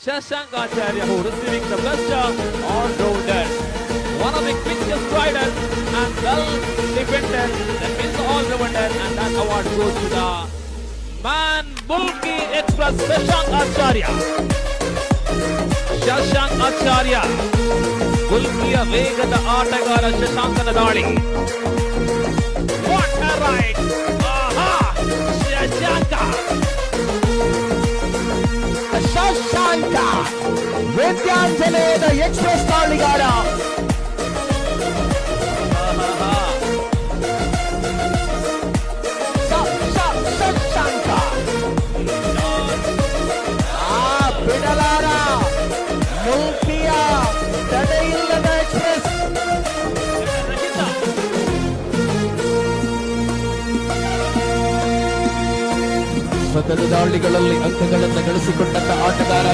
Shashank Acharya, who receiving the best all-rounder, one of the quickest riders and well defended, that is all-rounder, and that award goes to the man Bulki Express Shashank Acharya. Shashank Acharya, Bulkiಯ ವೇಗದ ಆಟಗಾರ ಶಶಾಂಕನ ದಾಳಿ. What a ride! ಆಹಾ! Shashanka ವಿದ್ಯಾಂಜನೇಯದ express ದಾಳಿಗಾರ. Shashanka ಬಿಡಲಾರ ಮುಲ್ಕಿಯ ತಡೆಯಿಲ್ಲದ express. ಸ್ವತಂತ್ರ ದಾಳಿಗಳಲ್ಲಿ ಅಂಕಗಳನ್ನು ಗಳಿಸಿಕೊಂಡಂತ ಆಟಗಾರ